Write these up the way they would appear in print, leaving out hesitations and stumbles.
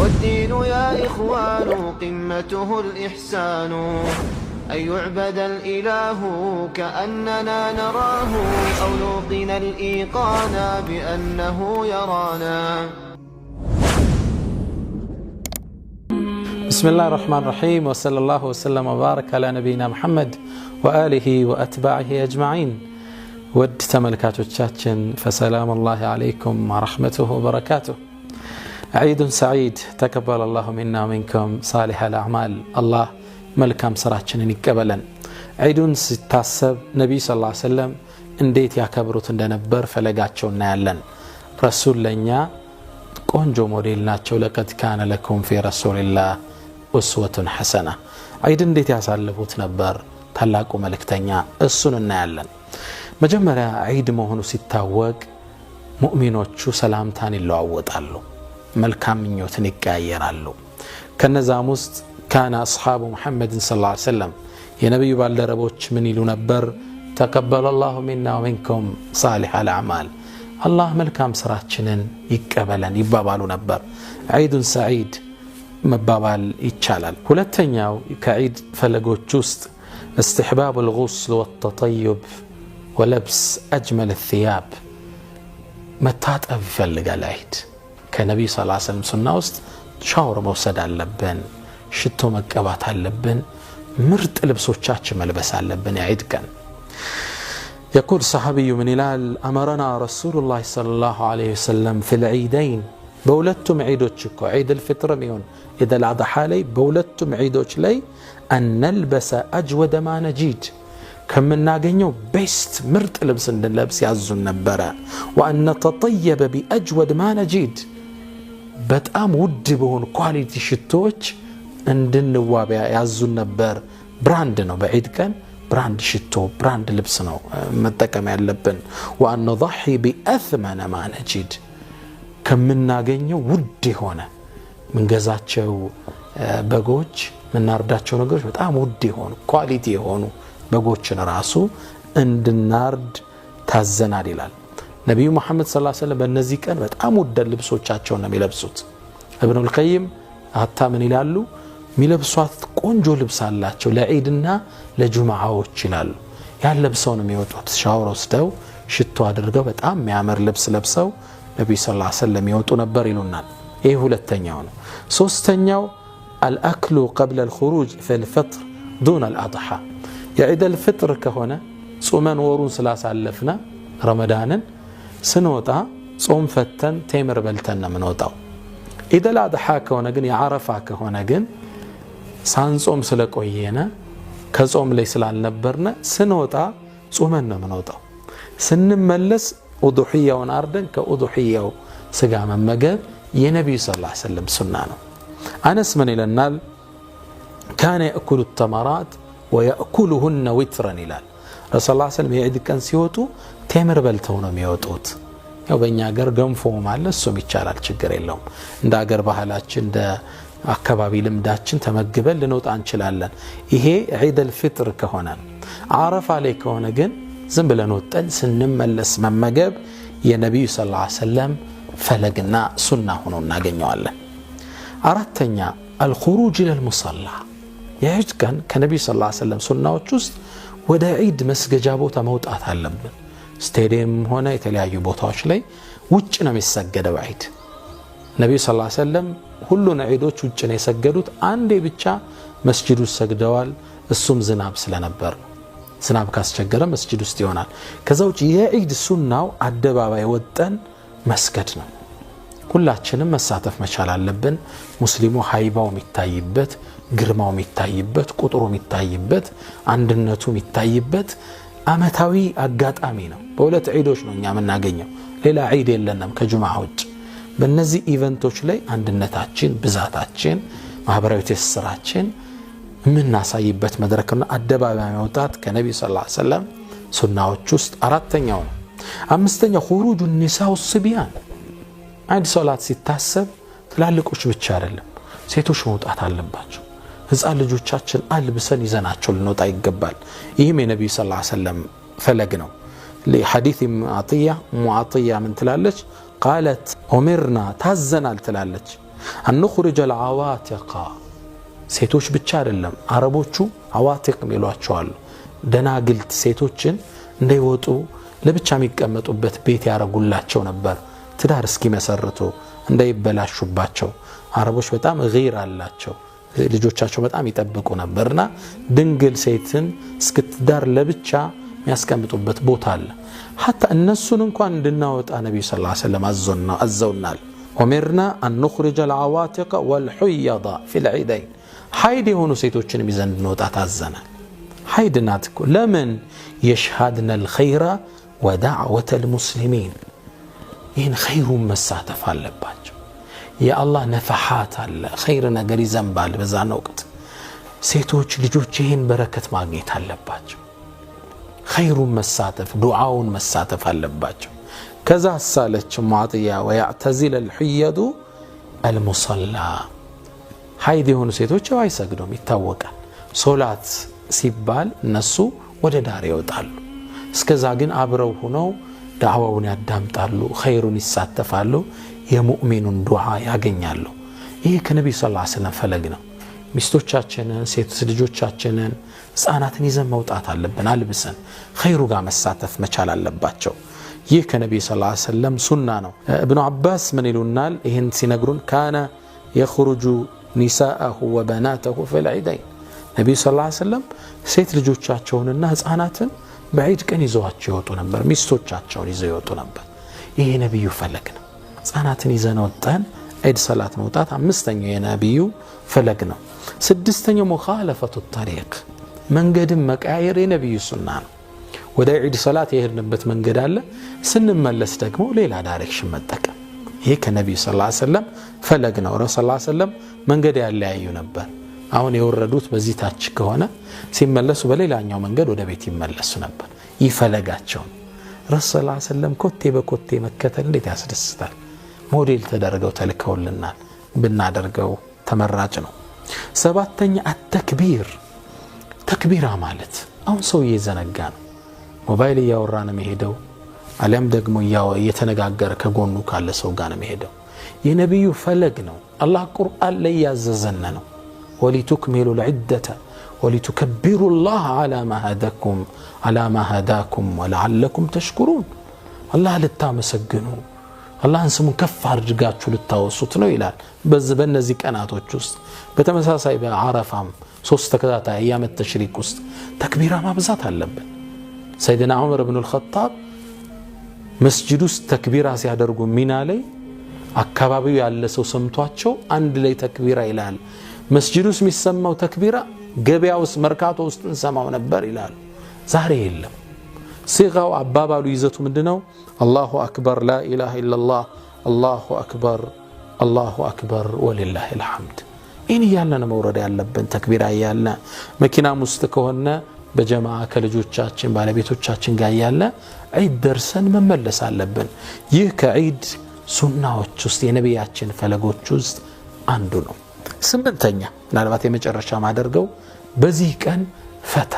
والدين يا إخوان قمته الإحسان أن يعبد الإله كأننا نراه أو نوقن الإيقان بأنه يرانا. بسم الله الرحمن الرحيم وصلى الله وسلم وبارك على نبينا محمد وآله وأتباعه أجمعين. ود تملكاتوቻችን فسلام الله عليكم ورحمته وبركاته. عيد سعيد تقبل الله منا ومنكم صالح الأعمال. الله መልካም ስራችንን ይቀበለን። ዒዱን ሲታሰብ ነብዩ ሰለላሁ ዐለይሂ ወሰለም እንዴት ያከብሩት እንደነበር ፈለጋቸው እናያለን። ረሱል ለኛ ቆንጆ ሞዴል ናቸው። ለቀድ ካነ ለኩም ፊ ረሱሊላህ ኡስወቱን ሐሰና። ዒድ እንዴት ያሳልፉት ነበር ታላቁ መልእክተኛ፣ እሱን እናያለን። መጀመሪያ ዒድ መሆኑ ሲታወቅ ሙእሚኖቹ ሰላምታን ይለዋወጣሉ፣ መልካም ምኞትን ይቀያየራሉ። ከነዛም ውስጥ كان أصحاب محمد صلى الله عليه وسلم የነብዩ ባልደረቦች ምን ይሉ ነበር? تقبل الله منا ومنكم صالح الأعمال። الله መልካም ስራችንን ይቀበለን ይባባሉ ነበር። ዒድ ሰዒድ መባባል ይቻላል። ሁለተኛው ከዒድ ፈለጎች ውስጥ استحباب الغسل والتطيب ولبس أجمل الثياب። መታጠብ ይፈልጋል ዒድ። ከነብዩ ሰለላሁ ዐለይሂ ወሰለም ሱና ውስጥ ሻወር መውሰድ አለብን፣ ሽቶ መቀባት አለብን፣ ምርጥ ልብሶቻችን መልበስ አለብን የዒድ ቀን። يقول صحابي من هلال أمرنا رسول الله صلى الله عليه وسلم في العيدين بولتم عيدوች እኮ عيد الفطر يون إذا الأضحى لي بولتم عيدوች لي أن نلبس أجود ما نجيد ከምናገኘው ቤስት ምርጥ ልብስ እንድንለብስ ያዙን ነበር። وأن نتطيب بأجود ما نجيد በጣም ውድ በሆኑ ኳሊቲ ሽቶዎች እንድንዋቢያ ያዙን ነበር። ብራንድ ነው በዒድ ቀን ብራንድ ሽቶ ብራንድ ልብስ ነው መጠቀም ያለብን። وأن نضحي بأثمن ما نجد ከምናገኘው ውድ የሆነ ምንገዛቸው በጎች ምናርዳቸው ነገሮች በጣም ውድ የሆኑ ኳሊቲ የሆኑ በጎችን ራሱ እንድናርድ ታዘናል ይላል ነብዩ መሐመድ ሰለላሁ ዐለይሂ ወሰለም። በእነዚህ ቀን በጣም ውድ ልብሶቻቸውን ነው የሚለብሱት። ኢብኑል ቀይም አታ ምን ይላሉ? ሚለብሷት ቆንጆ ልብስ አላቸው ለዒድና ለጁማዓዎች ይላሉ። ያን ለብሰው ነው የሚወጡት። ሻወር ወስደው ሽቶ አድርገው በጣም የሚያምር ልብስ ለብሰው ነብዩ ሰለላሁ ዐለይሂ ወሰለም ይወጡ ነበር ይሉናል። ይሄ ሁለተኛው ነው። ሶስተኛው الأكل قبل الخروج في الفطر دون الأضحى። የዒድ الفطر ከሆነ ጾመን ወሩን ስላሳለፍና ረመዳንን ስንወጣ ጾም ፈተን ቴምር በልተን ነው የምንወጣው። ኢድ አልአድሓ ከሆነ ግን የዓረፋ ከሆነ ግን ሳንጾም ስለቆየነ ከጾም ላይ ስላልነበርነ ስንወጣ ጾመን ነው የምንወጣው። ስንመለስ ኡዱሕያውን አርደን ከኡዱሕያው ስጋ መመገብ የነብዩ ሰለላሁ ዐለይሂ ወሰለም ሱና ነው። አነስ ምን ይለናል? ካነ የእኩሉ ተመራት ወየእኩሉሁነ ዊትረን ይላል። ረሱል ሰለላሁ ዐለይሂ ወሰለም የዒድ ቀን ሲወጡ ቴምር በልተው ነው የሚወጡት። ያው በእኛ ሀገር ገንፎ ማለት እሱም ይቻላል፣ ችግር የለውም። እንደ ሀገር ባህላችን እንደ አካባቢ ልምዳችን ተመግበን ልንወጣ እንችላለን። ይሄ ዒድ አልፍጥር ከሆነ። ዓረፋ ላይ ከሆነ ግን ዝም ብለን ወጠን ስንመለስ መመገብ የነብዩ ሰለላሁ ዐለይሂ ወሰለም ፈለግና ሱና ሆኖ እናገኘዋለን። አራተኛ الخروج الى المصلى። የዒድ ቀን ከነብዩ ሰለላሁ ዐለይሂ ወሰለም ሱናዎች ውስጥ ወደ ዒድ መስገጃ ቦታ መውጣት አለብን። ስቴዲየም ሆነ የተለያዩ ቦታዎች ላይ ውጭ ነው የሚሰገደው ዒድ። ነብዩ ሰለላሁ ዐለይሂ ወሰለም ሁሉን ዒዶች ውጭ ነው የሰገዱት። አንዴ ብቻ መስጂድ ውስጥ ሰግደዋል። እሱም ዝናብ ስለነበር ዝናብ ካስቸገረ መስጂድ ውስጥ ይሆናል። ከዛው የዒድ ሱናው አደባባይ ወጠን መስገድ ነው። ሁላችንም መሳተፍ መቻል አለብን። ሙስሊሙ ሃይባው የሚታይበት፣ ግርማው የሚታይበት፣ ቁጥሩ የሚታይበት፣ አንድነቱ የሚታይበት አመታዊ አጋጣሚ ነው። በሁለት ዒዶች ነው እኛ የምናገኘው፣ ሌላ ዒድ የለንም ከጁማዓ ውጭ። በእነዚህ ኢቨንቶች ላይ አንድነታችን፣ ብዛታችን፣ ማህበራዊ ትስስራችን የምናሳይበት መድረክና አደባባይ መውጣት ከነብዩ ሰለላሁ ዐለይሂ ወሰለም ሱናዎች ውስጥ አራተኛው ነው። አምስተኛው خروج النساء والصبيان። አንድ ሶላት ሲታሰብ ትላልቆች ብቻ አይደለም ሴቶች መውጣት አለባቸው። ህፃን ልጆቻችን አልብሰን ይዘናቸው ልንወጣ ይገባል። ይህም የነብዩ ሰለላሁ ዐለይሂ ወሰለም ፈለግ ነው። ለሐዲስ ሙዓጥያ من تلالج قالت أمرنا تازنا تلالج አንخرج العواتق ሴቶች ብቻ አይደለም አረቦቹ አዋቲቅ ይሏቸዋል ደናግልት ሴቶችን እንዳይወጡ ለብቻ የሚቀመጡበት ቤት ያረጉላቸው ነበር ትዳር እስኪመሰርቱ እንዳይበላሹባቸው አረቦች በጣም غير አላቸው ልጆቻቸው በጣም ይጠብቁ ነበርና ድንግል ሴትን እስክትዳር ለብቻ የሚያስቀምጡበት ቦታ አለ حتى እነሱን እንኳን እንድናወጣ ነብዩ ሰለላሁ ዐለይሂ ወሰለም አዘውናል ومرنا أن نخرج العواتق والحيض في العيدين حيد የሆኑ ሴቶችን ይዘን እንወጣ ታዘናል حيد ናትኩ ለምን يشهدنا الخير ودعوة المسلمين ይህን ኸይሩን መሳተፍ አለባቸው የአላህ ነፈሓት አለ ኸይር ነገር ይዘንባል በዛን ወቅት ሴቶች ልጆች ይህን በረከት ማግኘት አለባቸው ኸይሩን መሳተፍ ዱዓውን መሳተፍ አለባቸው ከዛ ሳለች ሙዓጥያ ወያዕተዚል الحيض المصلى ሀይድ የሆኑ ሴቶች አይሰግዱም ይታወቃል ሶላት ሲባል እነሱ ወደ ዳር ይወጣሉ እስከዛ ግን አብረው ሆነው ዳዕዋውን ያዳምጣሉ ኸይሩን ይሳተፋሉ የሙእሚኑን ዱዓ ያገኛሉ ይሄ ከነብዩ ሰለላሁ ዐለይሂ ወሰለም ፈለግ ነው ሚስቶቻችንን ሴት ልጆቻችንን ህፃናትን ይዘን መውጣት አለብን አልብሰን ኸይሩ ጋር መሳተፍ መቻል አለባቸው ይህ ከነብዩ ሰለላሁ ዐለይሂ ወሰለም ሱና ነው ኢብኑ አባስ ምን ይሉናል ይሄን ሲነግሩን ካነ يخرج نساءه وبناته في العيدين ነብዩ ሰለላሁ ዐለይሂ ወሰለም ሴት ልጆቻቸውንና ህፃናትን በዒድ ቀን ይዘዋቸው ይወጡ ነበር ሚስቶቻቸውን ይዘው ይወጡ ነበር ይሄ ነብዩ ፈለግ ነው ህፃናትን ይዘን ወጣን ዒድ ሰላት መውጣት አምስተኛው የነብዩ ፈለግ ነው ስድስተኛው ሙኻለፈቱ الطريق መንገድን መቀያየር የነብዩ ሱና ነው ወደ ዒድ ሰላት የሄድንበት መንገድ አለ ስንመለስ ደግሞ ሌላ ዳይሬክሽን መጠቀም ይሄ ከነብዩ ሰለላሁ ዐለይሂ ወሰለም ፈለግ ነው ረሱላህ ሰለላሁ ዐለይሂ ወሰለም መንገድ ያለያዩ ነበር አሁን የወረዱት በዚህ ታች ከሆነ ሲመለሱ በሌላኛው መንገድ ወደ ቤት ይመለሱ ነበር ይፈለጋቸው ረሱላህ ሰለላሁ ዐለይሂ ወሰለም ኮቴ በኮቴ መከተል እንዴት ያስደስታል ሞዴል ተደርገው ተልከውልናል ብናደርገው ተመራጭ ነው ሰባተኛ አተክቢር ተክቢራ ማለት አሁን ሰው እየዘነጋ ነው ሞባይል ያወራ ነው የሚሄደው አለም ደግሞ እየተነጋገረ ከጎኑ ካለ ሰው ጋር ነው የሚሄደው የነብዩ ፈለግ ነው አላህ ቁርአን ላይ ያዘዘነ ነው ولتكملوا العدة ولتكبروا الله على ما هداكم ولعلكم تشكرون الله ልታመሰግኑ አላህን ስሙን ከፍ አድርጋችሁ ልታወሱት ነው ይላል በእነዚህ ቀናቶች ውስጥ በተመሳሳይ በአረፋም 3 ተከታታይ አያመ ተሽሪክ ውስጥ ተክቢራ ማብዛት አለበት ሰይድና ዑመር ኢብኑ አልኸጣብ መስጂድ ውስጥ ተክቢራ ሲያደርጉ ሚና ላይ አካባቢው ያለ ሰው ሰምቷቸው አንድ ላይ ተክቢራ ይላል መስጂድ ውስጥ የሚሰማው ተክቢራ ገበያ ውስጥ መርካቶ ውስጥ እንሰማው ነበር ይላል ዛሬ የለም ሲጋው አባባሉ ይዘቱ ምንድነው አላሁ አክበር ላ ኢላሃ ኢላላህ አላሁ አክበር ወሊላሂል ሐምድ ኢን ያለና መውረድ ያለብን ተክቢራ ያለና መኪናም ውስጥ ከሆነ በጀማዓ ከልጆቻችን ባለቤቶቻችን ጋር ያለ ዒድ ደርሰን መመለስ አለብን ይህ ከዒድ ሱናዎች ውስጥ የነብያችን ፈለጎች ውስጥ አንዱ ነው ስምንተኛ ምናልባት የመጨረሻ ማደርገው በዚህ ቀን ፈታ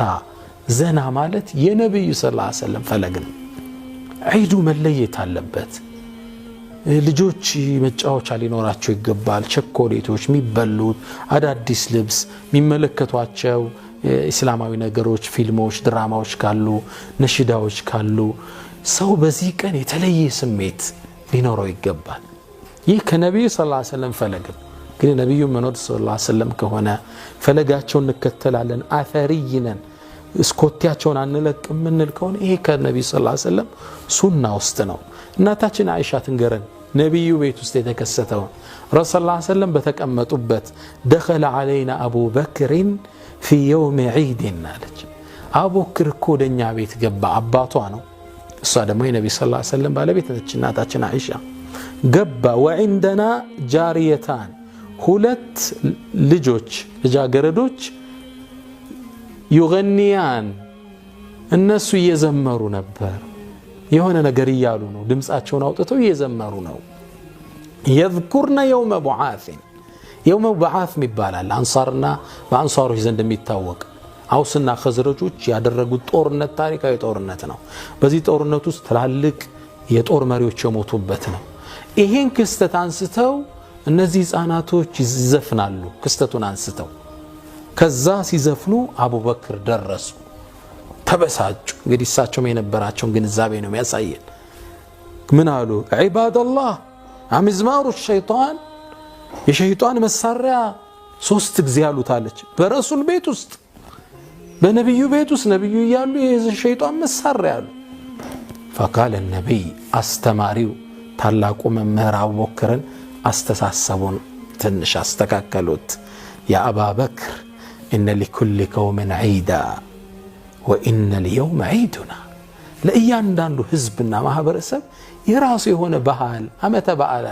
ዘና ማለት የነብዩ ሰለላሁ ዐለይሂ ወሰለም ፈለግ ነው ዒዱ መለየት አለበት ልጆች መጫወቻ ሊኖራቸው ይገባል ቸኮሌቶች የሚበሉት አዳዲስ ልብስ የሚመለከቷቸው እስላማዊ ነገሮች ፊልሞች ድራማዎች ካሉ ነሽዳዎች ካሉ ሰው በዚህ ቀን የተለየ ስሜት ሊኖረው ይገባል ይህ ከነብዩ ሰለላሁ ዐለይሂ ወሰለም ፈለግ ግን ነብዩ መኖር ሰለላሁ ዐለይሂ ወሰለም ከሆነ ፈለጋቸውን እንከተላለን አፈሪይነን እስኮቲያቸውን አንለቅም ምንል ከሆነ ይሄ ከነብዩ ሰለላሁ ዐለይሂ ወሰለም ሱና ውስጥ ነው እናታችን አይሻ ትንገረን ነብዩ ቤት ውስጥ የተከሰተው ረሱላህ ሰለላሁ ዐለይሂ ወሰለም በተቀመጡበት دخل علينا ابو بكر في يوم عيد نالج ابو بكر ኮደኛ ቤት ገባ አባቷ ነው እሷ ደግሞ የነብዩ ሰለላሁ ዐለይሂ ወሰለም ባለቤት ነች እናታችን አይሻ ገባ وعندنا جاريتان ሁለት ልጆች ልጃገረዶች يغنيان እነሱ እየዘመሩ ነበር የሆነ ነገር ይያሉ ነው ድምጻቸውን አውጥተው እየዘመሩ ነው يذكرنا يوم بعاث يوم بعاث ይባላል አንሳርና በአንሳሮች ዘንድ የሚታወቅ አውስና ኸዝረጆች ያደረጉት ጦርነት ታሪካዊ ጦርነት ነው በዚህ ጦርነት ውስጥ ትላልቅ የጦር መሪዎች የሞቱበት ነው ይሄን ክስተት አንስተው እነዚህ ህፃናቶች ይዘፍናሉ ክስተቱን አንስተው ከዛ ሲዘፍኑ አቡበክር ደረሱ ተበሳጩ እንግዲህ እሳቸውም የነበራቸውን ግንዛቤ ነው የሚያሳየን ምን አሉ ዒባደላህ አምዝማሩ ሸይጣን የሸይጣን መሳሪያ ሶስት ጊዜ አሉታለች በረሱል ቤት ውስጥ በነብዩ ቤት ውስጥ ነብዩ ይያሉ የሸይጣን መሳሪያ አሉ فقال النبي አስተማሪው ታላቁ መምህር አቡበክርን አስተሳሰቡን ትንሽ አስተካከሉት ያ አባበክር إن لكل قوم عيدا وإن اليوم عيدنا ለእያንዳንዱ ህዝብና ማህበረሰብ የራሱ የሆነ ባህል አመተ በዓል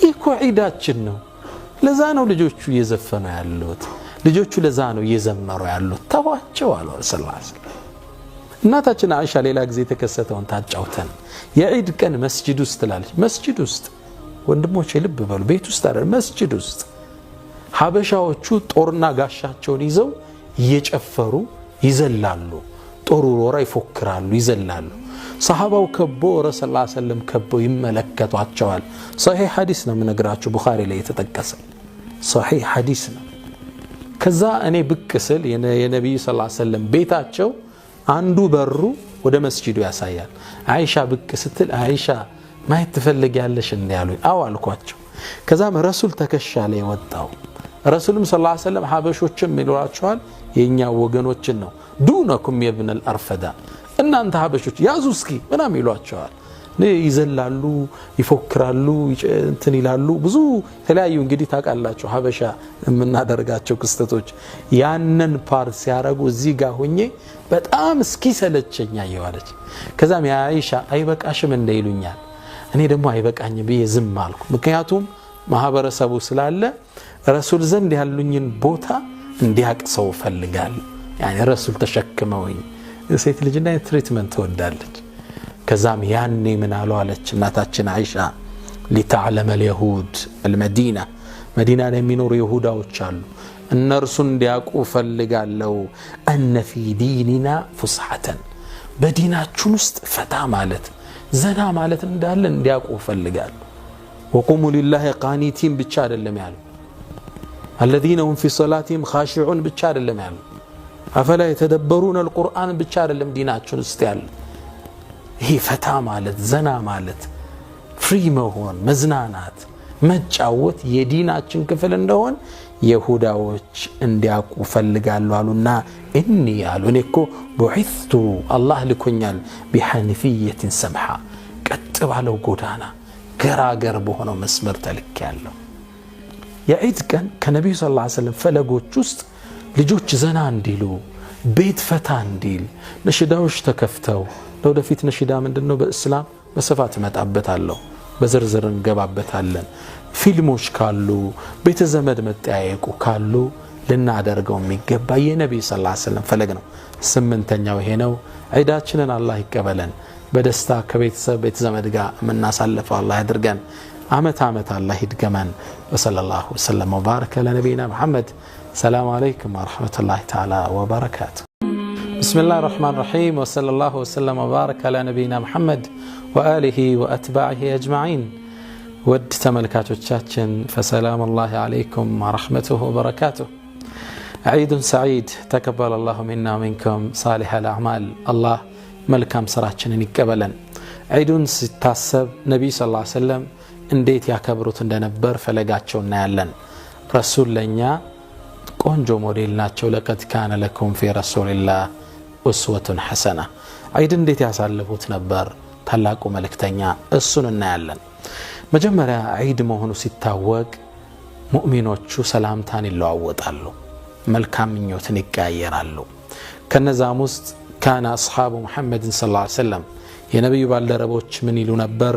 ይኮ ዒዳችን ነው ለዛ ነው ልጆቹ እየዘፈኑ ያሉት ልጆቹ ለዛ ነው እየዘመሩ ያሉት ተዋቸው አሉ ሰለላሁ ዐለይሂ ወሰለም እናታችን አይሻ ሌላ ጊዜ ተከሰተውን ታጫውተን የዒድ ቀን መስጂድ ውስጥ ትላለች መስጂድ ውስጥ ወንድሞቼ ልብ በሉ ቤት ውስጥ አይደል መስጂድ ውስጥ ሐበሻዎቹ ጦርና ጋሻቸውን ይዘው እየጨፈሩ ይዘላሉ ጦሩ ወራ ይፎክራሉ ይዘላሉ ሰሃባው ከቦ ረሱል ሰለላሁ ዐለይሂ ወሰለም ከቦ ይመለከቷቸዋል ሶሒህ ሐዲስ ነው ምነግራችሁ ቡኻሪ ላይ የተጠቀሰ ሶሒህ ሐዲስ ነው ከዛ እኔ ብቅስል የነብዩ ሰለላሁ ዐለይሂ ወሰለም ቤታቸው አንዱ በሩ ወደ መስጂዱ ያሳያል አይሻ ብቅስትል አይሻ ማየት ትፈልጊያለሽ እንዲያሉኝ አው አልኳቸው ከዛም ረሱል ተከሻ ላይ ወጣው ረሱልም ሰለላሁ ዐለይሂ ወሰለም ሐበሾችም ይሏቸዋል የኛ ወገኖችን ነው ዱነኩም የብን الارفዳ እናንተ ሐበሾች ያዙ እስኪ ምናም ይሏቸዋል ይዘላሉ ይፎክራሉ እንትን ይላሉ ብዙ ተለያዩ እንግዲህ ታቃላችሁ ሐበሻ የምናደርጋቸው ክስተቶች ያንን ፓርት ሲያረጉ እዚህ ጋር ሆኜ በጣም እስኪ ሰለቸኛ ይዋለች ከዛም ያ አይሻ አይበቃሽም እንደይሉኛል እኔ ደግሞ አይበቃኝ ብዬ ዝም አልኩ ምክንያቱም ማህበረሰቡ ስላለ ረሱል ዘንድ ያሉኝን ቦታ እንዲያቅሰው ፈልጋል ያኔ ረሱል ተሸክመውኝ ሴት ልጅና ትሪትመንት ወዳለች ከዛም ያኔ ምን አሉ አለች እናታችን አይሻ لتعلم اليهود المدينه مدينه ላይ የሚኖሩ ይሁዳዎች አሉ እነርሱ እንዲያቁ ፈልጋለው ان في ديننا فسحه በዲናችን ውስጥ ፈታ ማለት ዘና ማለት እንዳለ እንዲያቁ ፈልጋል وقوموا لله قانتين ብቻ አይደለም ያለው الذين هم في صلاتهم خاشعون ብቻ አይደለም ያለው أفلا يتدبرون القرآن ብቻ አይደለም ዲናችን ውስጥ ያለው ይሄ ፈታ ማለት ዘና ማለት ፍሪ መሆን መዝናናት መጫወት የዲናችን ክፍል እንደሆነ ይሁዳዎች እንዲያቁ ፈልጋሉ አሉና እኒ ያሉ እኔኮ ቡዒቱ አላህ ልኮኛል بحنفية سمحة ቀጥ ባለው ጎዳና ገራገር በሆነው መስመር ተልኬያለሁ የዒድ ቀን ከነብዩ ሰለላሁ ዐለይሂ ወሰለም ፈለጎች ውስጥ ልጆች ዘና እንዲሉ ቤት ፈታ እንዲል ነሽዳዎች ተከፍተው ለወደፊት ነሽዳ ምንድነው በእስላም በስፋት መጣበታለሁ በዝርዝር እንገባበታለን ፊልሞች ካሉ ቤተ ዘመድ መጠያየቁ ካሉ ልናደርገው የሚገባ የነብዩ ሰለላሁ ዐለይሂ ወሰለም ፈለግ ነው ስምንተኛው ይሄ ነው ዒዳችንን አላህ ይቀበለን በደስታ ከቤተሰብ ቤተ ዘመድ ጋር ምናሳልፈው አላህ ያድርገን አመት አመት አላህ ይድገመን ወሰለላሁ ወሰለም ወባረከ ለነብይና መሐመድ السلام عليكم ورحمة الله تعالى وبركاته بسم الله الرحمن الرحيم وصلى الله وسلم وبارك على نبينا محمد وآله وأتباعه أجمعين ود تملكاتوچاچن فسلام الله عليكم ورحمته وبركاته عيد سعيد تقبل الله منا ومنكم صالح الأعمال الله ملكام سراچنن يقبلن عيد ሲታሰብ ነብይ ሰለላሁ ዐለይሂ ወሰለም እንዴት ያከብሩት እንደነበር ፈለጋቸው እናያለን ረሱል ለኛ ቆንጆ ሞዴል ናቸው ለቀድ ካነ ለኩም ፊ ረሱልላህ ኡስወቱን ሐሰና አይድ እንዴት ያሳልፉት ነበር ታላቁ መልእክተኛ እሱን እናያለን መጀመሪያ አይድ መሆኑ ሲታወቅ ሙእሚኖቹ ሰላምታን ይለዋወጣሉ መልካም ምኞትን ይቀያየራሉ ከነዛም ውስጥ ካነ አስሐቡ ሙሐመድ ሰለላሁ ዐለይሂ ወሰለም የነብዩ ባልደረቦች ምን ይሉ ነበር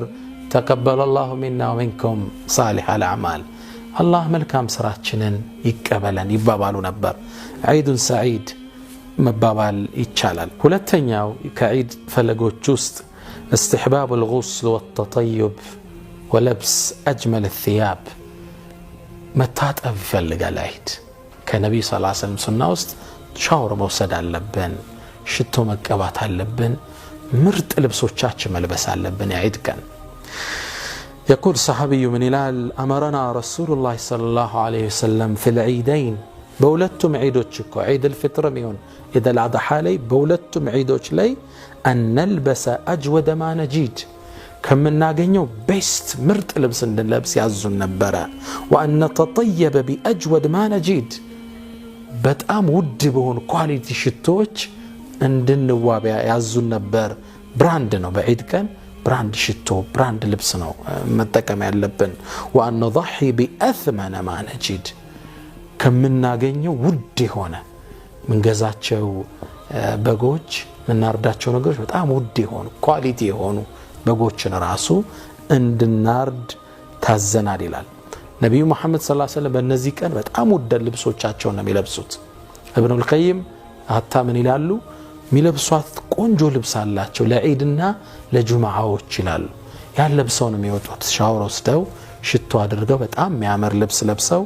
ተቀበለ الله منا ومنكم صالح الاعمال الله መልካም ስራችንን ይቀበለን ይባባሉ ነበር ዒዱን ሰዒድ መባባል ይቻላል ሁለተኛው ከዒድ ፈለጎች ውስጥ استحباب الغسل والتطيب ولبس اجمل الثياب መታጠብ ይፈልጋል ዒድ ከነብዩ ሰለላሁ ዐለይሂ ወሰለም ሱና ውስጥ ሻወር መውሰድ አለብን ሽቶ መቀባት አለብን ምርጥ ልብሶቻችን መልበስ አለብን ዒድ ቀን يقول صحابي من إلال أمرنا رسول الله صلى الله عليه وسلم في العيدين بولدتم عيدوشكو عيد الفطر ميون إذا الأضحى لي بولدتم عيدوش لي أن نلبس أجود ما نجيد كم من ناقنيو بيست مرت لبس لبس يعزو النبرة وأن نتطيب بأجود ما نجيد بتأم ودبون كواليتي شتوش عند النوابع يعزو النبر براندنو بعيد كان براند شتو براند لبسنو متكم يعلبن وأن نضحي بأثمن ما نجيد كم من ناقنيو ودي هنا من قزاتشو بقوج من نارداتشو نقوش بتأم ودي هونو كواليتي هونو بقوجنا راسو عند النارد تازنا ديلال نبي محمد صلى الله عليه وسلم بالنزي كان بتأم ود اللبسوچاچو نمي لبسوت ابن القيم حتى من يلالو ሚለብሷት ቆንጆ ልብስ አላቸው ለዒድና ለጁማዓዎች ይላሉ ያን ለብሰው ነው የሚወጡት ሻወር ወስደው ሽቶ አድርገው በጣም የሚያምር ልብስ ለብሰው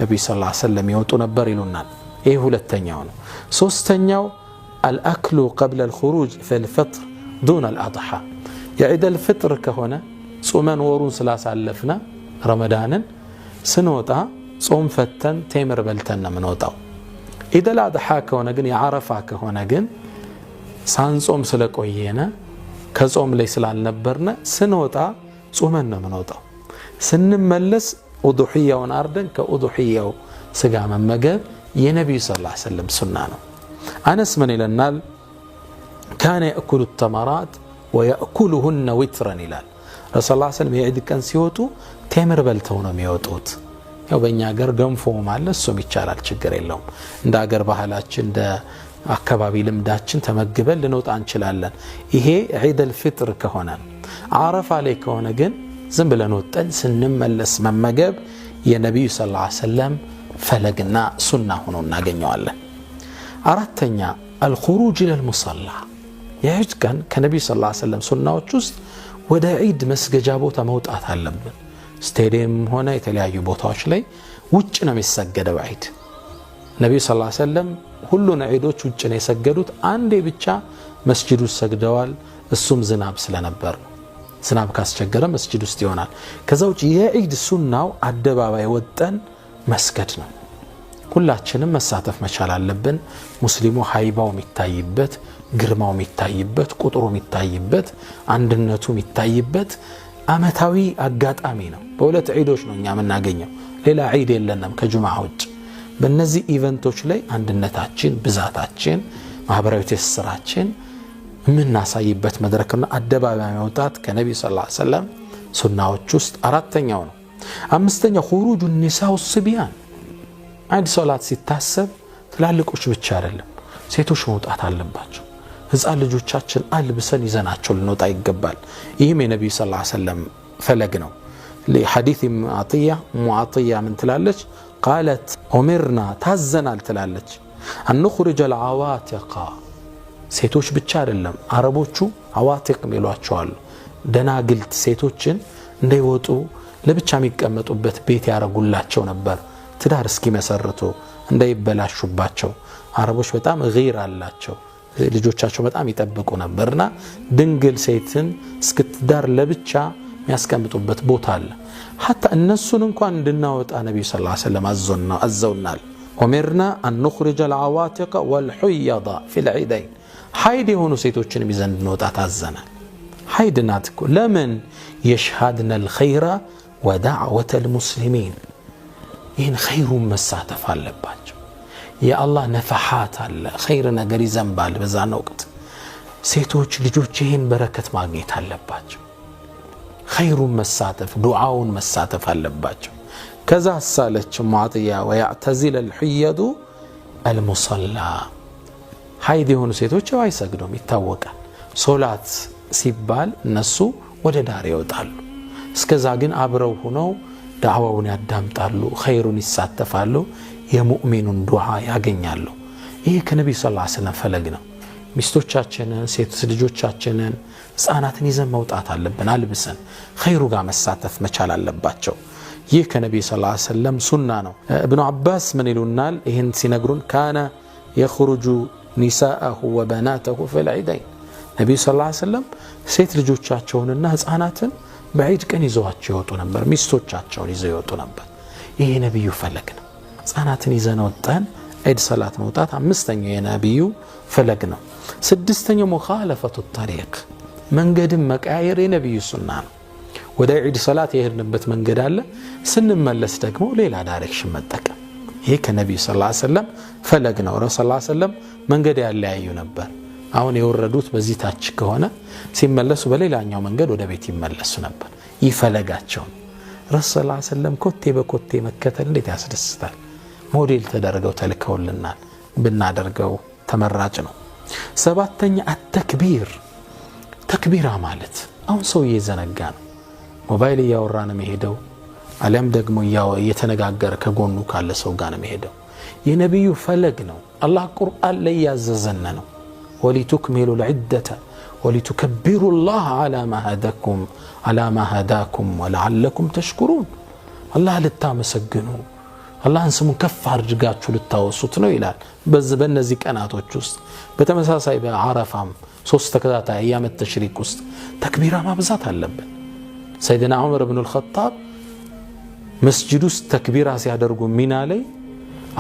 ነብዩ ሰለላሁ ዐለይሂ ወሰለም ይወጡ ነበር ይሉናል ይሄ ሁለተኛው ነው ሶስተኛው الأكل قبل الخروج في الفطر دون الأضحى የዒድ الفطر ከሆነ ጾመን ወሩን ስላሳለፍና ረመዳንን ስንወጣ ጾም ፈተን ቴምር በልተን ነው የምንወጣው ኢድ الأضحى ከሆነ ግን የዓረፋ ከሆነ ግን ሳንጾም ስለቆየና ከጾም ላይ ስላልነበርና ስንወጣ ጾመን ነው የምንወጣው ስንመለስ ኡዱሂያውን አርደን ከኡዱሂያው ስጋ መመገብ የነብዩ ሰለላሁ ዐለይሂ ወሰለም ሱና ነው አነስ ምን ይለናል كان يأكل التمرات ويأكلهن وترا ይላል ረሱል ሰለላሁ ዐለይሂ ወሰለም የዒድ ቀን ሲወጡ ቴምር በልተው ነው የሚወጡት ያው በእኛ ሀገር ገንፎ ማለት እሱም ይቻላል ችግር የለውም እንደ ሀገር ባህላችን እንደ አካባቢ ልምዳችን ተመግበን ልንወጣ እንችላለን ይሄ ዒድ الفطر ከሆነ አረፋ ላይ ከሆነ ግን ዝም ብለን ወጣን ስንመለስ መመገብ የነብዩ ሰለላሁ ዐለይሂ ወሰለም ፈለግና ሱና ሆኖ እናገኘዋለን አራተኛ الخروج الى المصلى የዒድ ቀን ከነብዩ ሰለላሁ ዐለይሂ ወሰለም ሱናዎች ውስጥ ወደ ዒድ መስገጃ ቦታ መውጣት አለብን ስቴዲየም ሆነ የተለያዩ ቦታዎች ላይ ውጭ ነው የሚሰገደው ዒድ ነብዩ ሰለላሁ ዐለይሂ ወሰለም ሁሉን ዒዶች ውጭ ነው የሰገዱት አንዴ ብቻ መስጂድ ውስጥ ሰግደዋል እሱም ዝናብ ስለነበር ዝናብ ካስቸገረ መስጂድ ውስጥ ይሆናል ከዛው የዒድ ሱናው አደባባይ ወጣን መስገድ ነው ሁላችንም መሳተፍ መቻል አለብን ሙስሊሙ ሃይባው የሚታይበት ግርማው የሚታይበት ቁጥሩ የሚታይበት አንድነቱ የሚታይበት አመታዊ አጋጣሚ ነው በሁለት ዒዶች ነው እኛ የምናገኘው ሌላ ዒድ የለንም ከጁማዓ ውጭ በእነዚህ ኢቨንቶች ላይ አንድነታችን ብዛታችን ማህበራዊ ትስስራችን ምናሳይበት መድረክና አደባባይ መውጣት ከነብዩ ሰለላሁ ዐለይሂ ወሰለም ሱናዎች ውስጥ አራተኛው ነው አምስተኛው خروج النساء والصبيان አንድ ሶላት ሲታሰብ ትላልቆች ብቻ አይደለም ሴቶች መውጣት አለባቸው ህፃን ልጆቻችን አልብሰን ይዘናቸው ልንወጣ ይገባል ይህም የነብዩ ሰለላሁ ዐለይሂ ወሰለም ፈለግ ነው ለሐዲስ ሙዓጥያ ምን ትላለች قالت أمرنا تازنا تلالج أن نخرج العواتق ሴቶች ብቻ አይደለም አረቦቹ አዋቲቅ ሚሏቸዋል ደናግልት ሴቶችን እንዳይወጡ ለብቻ የሚቀመጡበት ቤት ያረጉላቸው ነበር ትዳር እስኪመሰርቱ እንዳይበላሹባቸው አረቦች በጣም غير አላቸው ልጆቻቸው በጣም ይጠብቁ ነበርና ድንግል ሴትን እስክትዳር ለብቻ የሚያስቀምጡበት ቦታ አለ حتى እነሱን እንኳን እንድናወጣ ነብዩ ሰለላሁ ዐለይሂ ወሰለም አዘውናል أمرنا أن نخرج العواتق والحيض في العيدين حيد የሆኑ ሴቶችን ይዘን እንወጣ ታዘናል حيد ናትኩ ለምን يشهدن الخير ودعوة المسلمين ይህን ኸይሩን መሳተፍ አለባቸው የአላህ ነፈሓት አለ ኸይር ነገር ይዘንባል በዛን ወቅት ሴቶች ልጆች ይህን በረከት ማግኘት አለባቸው ኸይሩን መሳተፍ ዱዓውን መሳተፍ አለባቸው ከዛ ሳለች ሙዓጥያ ويعتزل الحيض المصلى ሀይድ የሆኑ ሴቶች አይሰግዱም ይታወቃል ሶላት ሲባል እነሱ ወደ ዳር ይወጣሉ እስከዛ ግን አብረው ሆነው ዳዕዋውን ያዳምጣሉ ኸይሩን ይሳተፋሉ የሙእሚኑን ዱዓ ያገኛሉ ይሄ ከነብዩ ሰለላሁ ዐለይሂ ወሰለም ፈለግ ነው ሚስቶቻችንን ሴት ልጆቻችንን ህፃናትን ይዘን መውጣት አለብን አልብሰን ኸይሩ ጋር መሳተፍ መቻል አለባቸው ይህ ከነብዩ ሰለላሁ ዐለይሂ ወሰለም ሱና ነው ኢብኑ አባስ ምን ይሉናል ይሄን ሲነግሩን ካነ يخرج نساءه وبناته في العيدين ነብዩ ሰለላሁ ዐለይሂ ወሰለም ሴት ልጆቻቸውንና ህፃናትን በዒድ ቀን ይዘዋቸው ይወጡ ነበር። ሚስቶቻቸውን ይዘው ይወጡ ነበር። ይሄ ነብዩ ፈለግ ነው። ህፃናትን ይዘን ወጣን ዒድ ሰላት መውጣት አምስተኛው የነብዩ ፈለግ ነው። ስድስተኛው ሙኻለፈቱ ጠሪቅ መንገድን መቀያየር የነብዩ ሱና ነው። ወደ ዒድ ሰላት የሄድንበት መንገድ አለ፣ ስንመለስ ደግሞ ሌላ ዳይሬክሽን መጠቀም ይሄ ከነብዩ ሰለላሁ ዐለይሂ ወሰለም ፈለግ ነው። ረሱል ሰለላሁ ዐለይሂ ወሰለም መንገድ ያለያዩ ነበር። አሁን የወረዱት በዚህ ታች ከሆነ ሲመለሱ በሌላኛው መንገድ ወደ ቤት ይመለሱ ነበር። ይፈለጋቸው ረሱል ሰለላሁ ዐለይሂ ወሰለም ኮቴ በኮቴ መከተል እንዴት ያስደስታል። ሞዴል ተደርገው ተልከውልናል። ብናደርገው ተመራጭ ነው። ሰባተኛ አተክቢር ተክቢራ ማለት አሁን ሰው እየዘነጋ ነው። ሞባይል እያወራ ነው የሚሄደው፣ አለም ደግሞ እየተነጋገረ ከጎኑ ካለ ሰው ጋር ነው የሚሄደው። የነብዩ ፈለግ ነው። አላህ ቁርአን ላይ ያዘዘን ነው። ወሊቱክሚሉ العدة ولتكبروا الله على ما هداكم ولعلكم تشكرون الله ልታመሰግኑ አላህን ስሙን ከፍ አድርጋችሁ ልታወሱት ነው ይላል። በእነዚህ ቀናቶች ውስጥ በተመሳሳይ በአረፋም 3 ተከታታይ አያመ ተሽሪቅ ውስጥ ተክቢራ ማብዛት አለብን። ሰይድና ዑመር ኢብኑ አልኸጣብ መስጂድ ውስጥ ተክቢራ ሲያደርጉ ሚና ላይ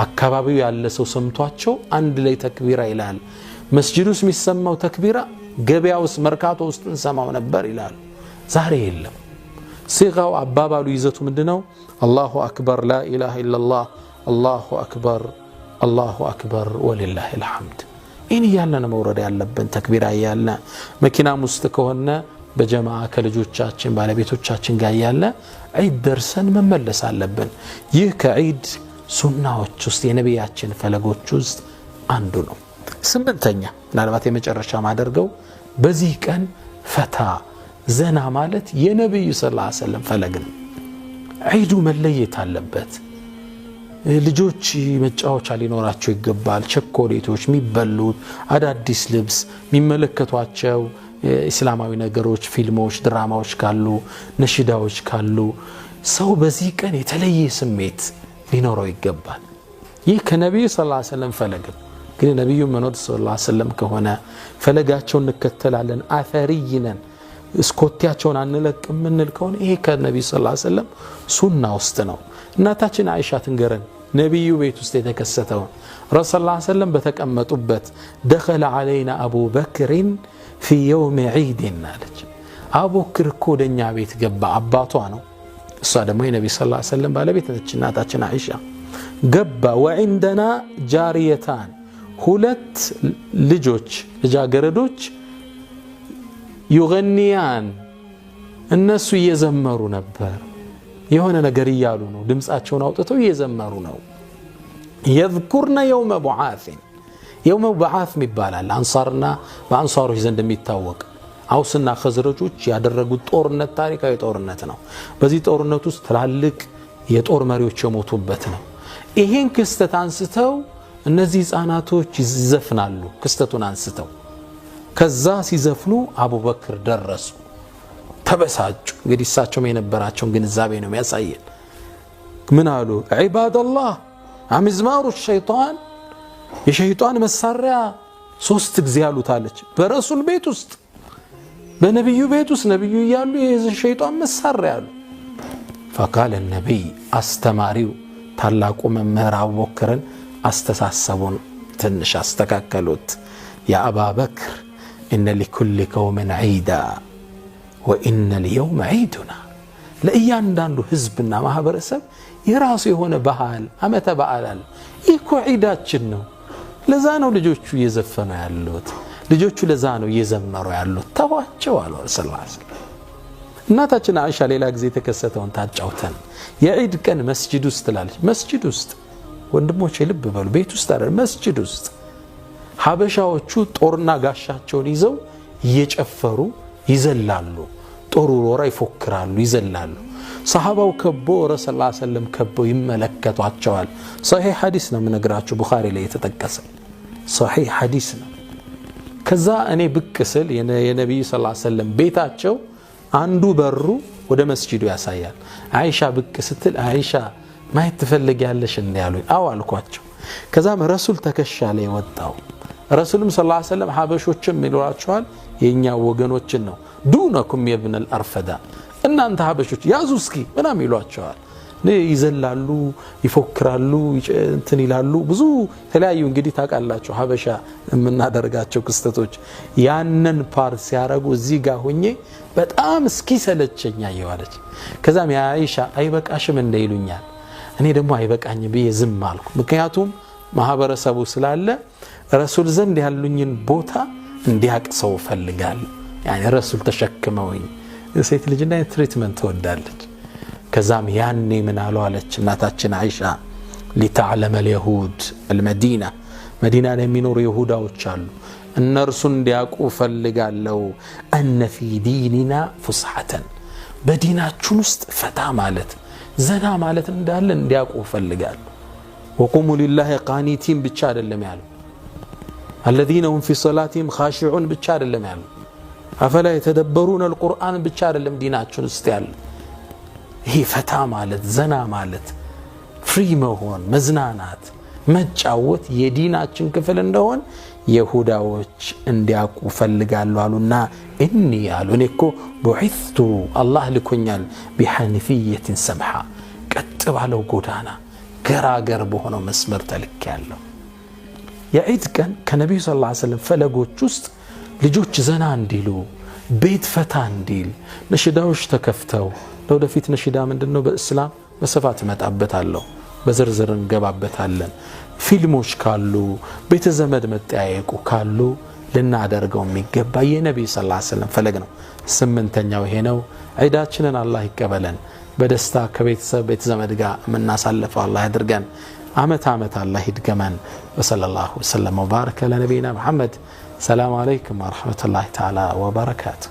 አካባቢው ያለ ሰው ሰምቷቸው አንድ ላይ ተክቢራ ይላል። መስጂድ ውስጥ የሚሰማው ተክቢራ ገበያ ውስጥ መርካቶ ውስጥ እንሰማው ነበር ይላል። ዛሬ የለም። ሲጋው አባባሉ ይዘቱ ምንድነው? አላሁ አክበር ላ ኢላሃ ኢላላህ አላሁ አክበር ወሊላሂል ሐምድ። ይህን እያልን መውረድ ያለብን ተክቢራ እያልን መኪናም ውስጥ ከሆነ በጀማዓ ከልጆቻችን ባለቤቶቻችን ጋር ያለ ዒድ ደርሰን መመለስ አለብን። ይህ ከዒድ ሱናዎች ውስጥ የነቢያችን ፈለጎች ውስጥ አንዱ ነው። ስምንተኛ ምናልባት የመጨረሻ ማደርገው በዚህ ቀን ፈታ ዘና ማለት የነብዩ ሰለላሁ ዐለይሂ ወሰለም ፈለግ ነው። ዒዱ መለየት አለበት። ልጆች መጫወቻ ሊኖራቸው ይገባል። ቸኮሌቶች የሚበሉት፣ አዳዲስ ልብስ የሚመለከቷቸው እስላማዊ ነገሮች፣ ፊልሞች፣ ድራማዎች ካሉ፣ ነሽዳዎች ካሉ ሰው በዚህ ቀን የተለየ ስሜት ሊኖረው ይገባል። ይህ ከነብዩ ሰለላሁ ዐለይሂ ወሰለም ፈለግ ነው። ግን ነብዩ መኖር ሰለላሁ ዐለይሂ ወሰለም ከሆነ ፈለጋቸውን እንከተላለን፣ አፈሪይነን እስኮቲያቸውን አንለቅም ምንል ከሆነ ይሄ ከነብዩ ሰለላሁ ዐለይሂ ወሰለም ሱና ውስጥ ነው። እናታችን አይሻ ትንገረን ነብዩ ቤት ውስጥ የተከሰተውን ረሱል ሰለላሁ ዐለይሂ ወሰለም በተቀመጡበት ደኸለ علينا ابو بكر في يوم عيد አለች። አቡበክር እኮ ወደኛ ቤት ገባ። አባቷ ነው፣ እሷ ደግሞ የነብዩ ሰለላሁ ዐለይሂ ወሰለም ባለቤት ነች እናታችን አይሻ። ገባ وعندنا جاريتان ሁለት ልጆች ልጃገረዶች يغنيان እነሱ እየዘመሩ ነበር። የሆነ ነገር ይያሉ ነው፣ ድምጻቸውን አውጥተው እየዘመሩ ነው። يذكرنا يوم بعاث يوم بعاث ይባላል። አንሳርና በአንሳሮች ዘንድ የሚታወቅ አውስና ኸዝረጆች ያደረጉት ጦርነት ታሪካዊ ጦርነት ነው። በዚህ ጦርነት ውስጥ ትላልቅ የጦር መሪዎች የሞቱበት ነው። ይሄን ክስተት አንስተው እነዚህ ህፃናቶች ይዘፍናሉ። ክስተቱን አንስተው ከዛ ሲዘፍኑ አቡበክር ደረሱ፣ ተበሳጩ። እንግዲህ እሳቸው የነበራቸውን ግንዛቤ ነው የሚያሳየን። ምን አሉ? ዒባደላህ አምዝማሩ ሸይጣን የሸይጣን መሳሪያ 3 ጊዜ አሉታለች። በረሱል ቤት ውስጥ በነብዩ ቤት ውስጥ ነብዩ እያሉ የሸይጣን መሳሪያ አሉ። فقال النبي አስተማሪው ታላቁ መምህር አቡበክርን አስተሳሰቡን ትንሽ አስተካከሉት። ያ አባበክር إن لكل قوم عيدا وإن اليوم عيدنا ለእያንዳንዱ ህዝብና ማህበረሰብ የራሱ የሆነ ባህል አመተ በዓል ይኮ ዒዳችን ነው። ለዛ ነው ልጆቹ እየዘፈኑ ያሉት፣ ልጆቹ ለዛ ነው እየዘመሩ ያሉት። ተዋቸው አሉ ሰለላሁ ዐለይሂ ወሰለም። እናታችን አይሻ ሌላ ጊዜ ተከሰተውን ታጫውተን የዒድ ቀን መስጂድ ውስጥ ትላለች። መስጂድ ውስጥ ወንድሞቼ ልብ በሉ፣ ቤት ውስጥ አይደል፣ መስጂድ ውስጥ ሐበሻዎቹ ጦርና ጋሻቸውን ይዘው እየጨፈሩ ይዘላሉ። ጦሩ ሮራ ይፎክራሉ፣ ይዘላሉ። ሰሃባው ከቦ ረሱል ሰለላሁ ዐለይሂ ወሰለም ከቦ ይመለከቷቸዋል። ሶሒህ ሐዲስ ነው የምነግራችሁ፣ ቡኻሪ ላይ የተጠቀሰ ሶሒህ ሐዲስ ነው። ከዛ እኔ ብቅ ስል የነብዩ ሰለላሁ ዐለይሂ ወሰለም ቤታቸው አንዱ በሩ ወደ መስጂዱ ያሳያል። አይሻ ብቅ ስትል አይሻ ማየት ትፈልጊያለሽ እንዴ ያሉኝ። አዎ አልኳቸው። ከዛም ረሱል ተከሻ ላይ ወጣው። ረሱልም ሰለላሁ ዐለይሂ ወሰለም ሐበሾችም ይሏቸዋል የኛ ወገኖችን ነው። ዱነኩም የብነል አርፈዳ እናንተ ሀበሾች ያዙ እስኪ ምናምን ይሏቸዋል። ይዘላሉ፣ ይፎክራሉ፣ እንትን ይላሉ። ብዙ ተለያዩ እንግዲህ ታውቃላችሁ ሀበሻ የምናደርጋቸው ክስተቶች ያንን ፓርት ሲያረጉ እዚህ ጋር ሆኜ በጣም እስኪ ሰለቸኛ ይዋለች። ከዛም ያ አይሻ አይበቃሽም እንደ ይሉኛል። እኔ ደግሞ አይበቃኝ ብዬ ዝም አልኩ። ምክንያቱም ማህበረሰቡ ስላለ ረሱል ዘንድ ያሉኝን ቦታ እንዲያቅሰው ፈልጋለሁ። ያኔ ረሱል ተሸክመውኝ ሴት ልጅ እና ትሪትመንት ተወዳለች። ከዛም ያኔ ምን አሉ አለች እናታችን አይሻ لتعلم اليهود المدينة መዲና ላይ የሚኖሩ ይሁዳዎች አሉ እነርሱ እንዲያውቁ ፈልጋለሁ أن في ديننا فسحة በዲናችን ውስጥ ፈታ ማለት ዘና ማለት እንዳለ እንዲያውቁ ፈልጋለሁ وقوموا لله قانتين ብቻ አይደለም ያሉ الذين هم في صلاتهم خاشعون ብቻ አይደለም ያሉ أفلا يتدبرون القرآن ብቻ አይደለም ዲናችን ውስጥ ያለ ይሄ ፈታ ማለት ዘና ማለት ፍሪ መሆን መዝናናት መጫወት የዲናችን ክፍል እንደሆነ ይሁዳዎች እንዲያውቁ ፈልጋለሁ አሉና እኒ ያሉ እኔኮ بعثت الله ልኮኛል بحنفية سمحة ቀጥ ባለው ጎዳና ገራገር በሆነው መስመር ተልኬያለሁ። የዒድ ቀን ከነብዩ ሰለላሁ ዐለይሂ ወሰለም ፈለጎች ውስጥ ልጆች ዘና እንዲሉ ቤት ፈታ እንዲል ነሽዳዎች ተከፍተው ለወደፊት ነሽዳ ምንድነው በእስላም በሰፋት መጣበታለሁ በዝርዝር እንገባበታለን። ፊልሞች ካሉ ቤተ ዘመድ መጠያየቁ ካሉ ልናደርገው የሚገባ የነብዩ ሰለላሁ ዐለይሂ ወሰለም ፈለግ ነው። ስምንተኛው ይሄ ነው። ዒዳችንን አላህ ይቀበለን። በደስታ ከቤተሰብ ቤተ ዘመድ ጋር የምናሳልፈው አላህ ያድርገን። ዓመት ዓመት አላህ ይድገመን። ወሰለላሁ ወሰለም ወባረከ ለነቢይና መሐመድ። ሰላም አለይኩም ወራህመቱላሂ ተዓላ ወበረካቱ።